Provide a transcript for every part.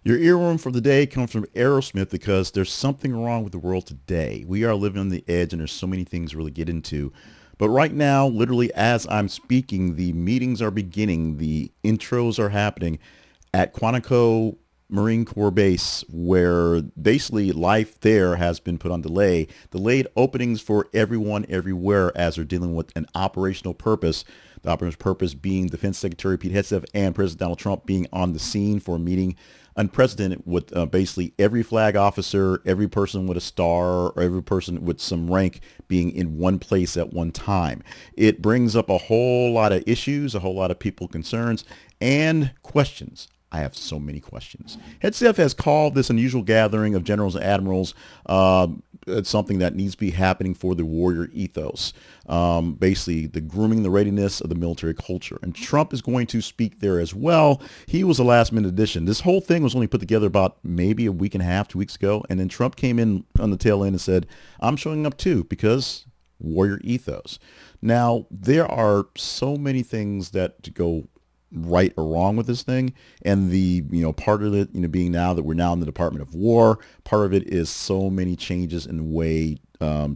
Your earworm for the day comes from Aerosmith because there's something wrong with the world today. We are living on the edge and there's so many things to really get into. But right now, literally as I'm speaking, the meetings are beginning. The intros are happening at Quantico Marine Corps Base, where basically life there has been put on delay. Delayed openings for everyone everywhere as they're dealing with an operational purpose. The operational purpose being Defense Secretary Pete Hegseth and President Donald Trump being on the scene for a meeting unprecedented with basically every flag officer, every person with a star, or every person with some rank being in one place at one time. It brings up a whole lot of issues, a whole lot of people concerns, and questions. I have so many questions. Hegseth has called this unusual gathering of generals and admirals something that needs to be happening for the warrior ethos, basically the grooming the readiness of the military culture. And Trump is going to speak there as well. He was a last minute addition. This whole thing was only put together about maybe a week and a half, 2 weeks ago. And then Trump came in on the tail end and said, I'm showing up too because warrior ethos. Now, there are so many things that go right or wrong with this thing, and the part of it being now that we're now in the Department of War. Part of it is so many changes in the way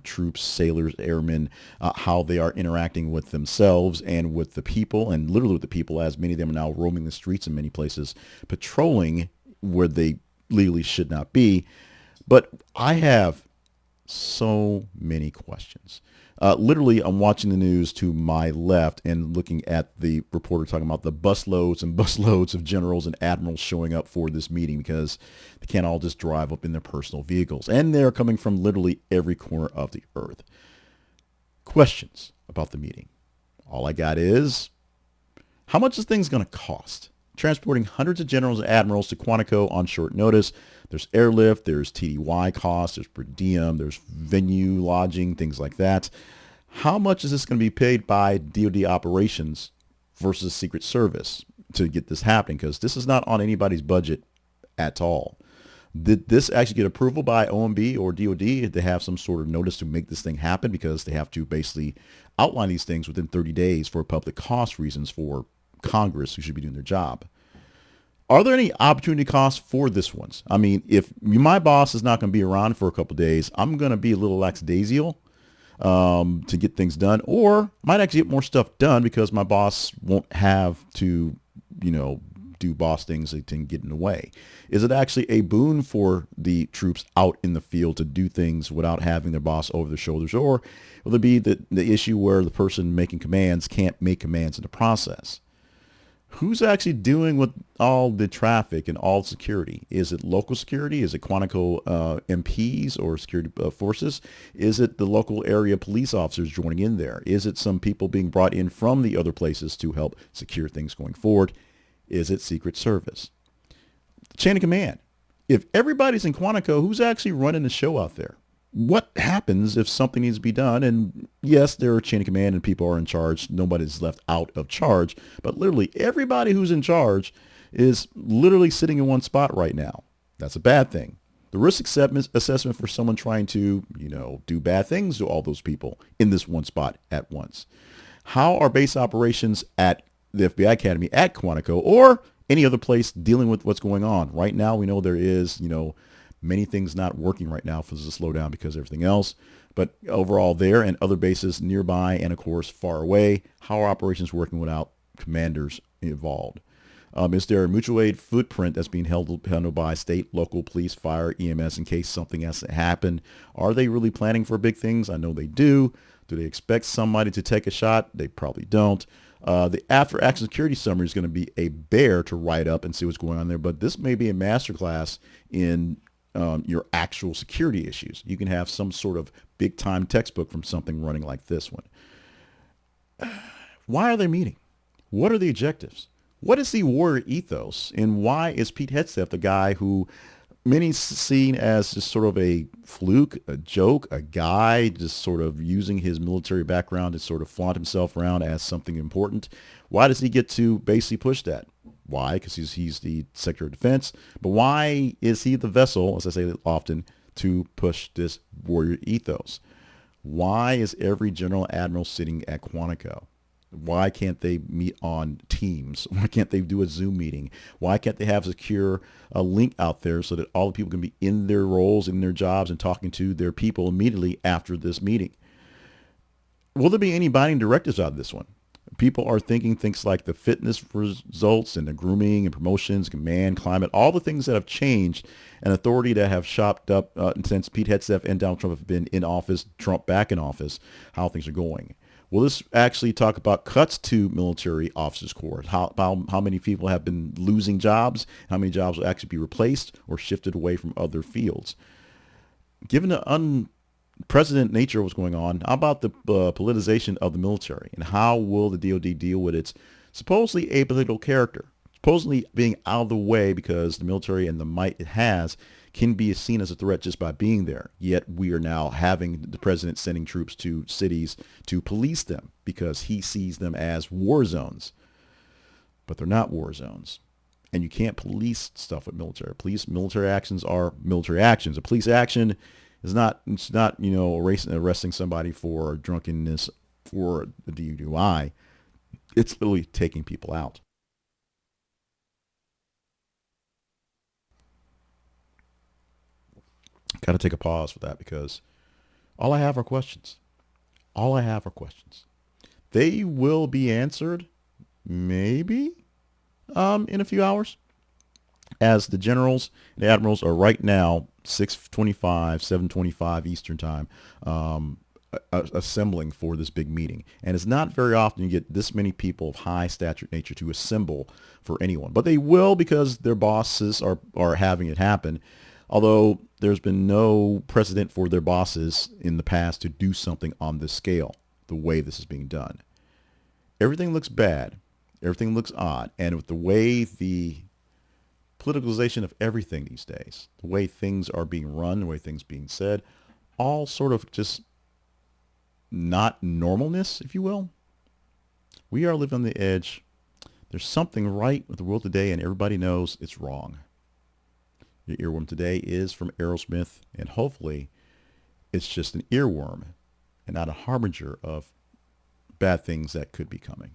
troops, sailors, airmen, how they are interacting with themselves and with the people, and literally with the people, as many of them are now roaming the streets in many places, patrolling where they legally should not be. But I have so many questions. Literally, I'm watching the news to my left and looking at the reporter talking about the busloads and busloads of generals and admirals showing up for this meeting because they can't all just drive up in their personal vehicles. And they're coming from literally every corner of the earth. Questions about the meeting. All I got is, how much is things going to cost? Transporting hundreds of generals and admirals to Quantico on short notice. There's airlift, there's TDY costs, there's per diem, there's venue, lodging, things like that. How much is this going to be paid by DoD operations versus Secret Service to get this happening? Because this is not on anybody's budget at all. Did this actually get approval by OMB or DoD? Did they have some sort of notice to make this thing happen? Because they have to basically outline these things within 30 days for public cost reasons for Congress, who should be doing their job. Are there any opportunity costs for this one? I mean, if my boss is not going to be around for a couple of days, I'm going to be a little lackadaisical to get things done, or might actually get more stuff done because my boss won't have to, do boss things that can get in the way. Is it actually a boon for the troops out in the field to do things without having their boss over their shoulders? Or will it be the issue where the person making commands can't make commands in the process? Who's actually doing with all the traffic and all security? Is it local security? Is it Quantico MPs or security forces? Is it the local area police officers joining in there? Is it some people being brought in from the other places to help secure things going forward? Is it Secret Service? Chain of command. If everybody's in Quantico, who's actually running the show out there? What happens if something needs to be done? And yes, there are chain of command and people are in charge. Nobody's left out of charge. But literally everybody who's in charge is literally sitting in one spot right now. That's a bad thing. The risk assessment for someone trying to, do bad things to all those people in this one spot at once. How are base operations at the FBI Academy at Quantico or any other place dealing with what's going on? Right now, we know there is, many things not working right now for this to slow down because of everything else. But overall there and other bases nearby and, of course, far away, how are operations working without commanders involved? Is there a mutual aid footprint that's being handled by state, local, police, fire, EMS in case something has to happen? Are they really planning for big things? I know they do. Do they expect somebody to take a shot? They probably don't. The after action security summary is going to be a bear to write up and see what's going on there. But this may be a masterclass in your actual security issues. You can have some sort of big time textbook from something running like this one. Why are they meeting? What are the objectives? What is the warrior ethos? And why is Pete Hegseth the guy who many seen as just sort of a fluke, a joke, a guy just sort of using his military background to sort of flaunt himself around as something important? Why does he get to basically push that? Why? Because he's the Secretary of Defense. But why is he the vessel, as I say often, to push this warrior ethos? Why is every general admiral sitting at Quantico? Why can't they meet on Teams? Why can't they do a Zoom meeting? Why can't they have a secure link out there so that all the people can be in their roles, in their jobs, and talking to their people immediately after this meeting? Will there be any binding directives out of this one? People are thinking things like the fitness results and the grooming and promotions, command, climate, all the things that have changed and authority that have shopped up since Pete Hegseth and Donald Trump have been in office, Trump back in office, how things are going. Will this actually talk about cuts to military officers' corps? How many people have been losing jobs? How many jobs will actually be replaced or shifted away from other fields? Given the unprecedented nature of what's going on, how about the politicization of the military? And how will the DOD deal with its supposedly apolitical character? Supposedly being out of the way because the military and the might it has can be seen as a threat just by being there. Yet we are now having the president sending troops to cities to police them because he sees them as war zones. But they're not war zones. And you can't police stuff with military. Military actions are military actions. A police action is not, arresting somebody for drunkenness for the DUI. It's literally taking people out. Got to take a pause for that because all I have are questions. All I have are questions. They will be answered maybe in a few hours, as the generals and the admirals are right now 6:25, 7:25 Eastern time, assembling for this big meeting. And it's not very often you get this many people of high stature nature to assemble for anyone, but they will because their bosses are having it happen. Although there's been no precedent for their bosses in the past to do something on this scale, the way this is being done. Everything looks bad. Everything looks odd. And with the way the politicalization of everything these days, the way things are being run, the way things are being said, all sort of just not normalness, if you will. We are living on the edge. There's something right with the world today, and everybody knows it's wrong. Your earworm today is from Aerosmith, and hopefully it's just an earworm and not a harbinger of bad things that could be coming.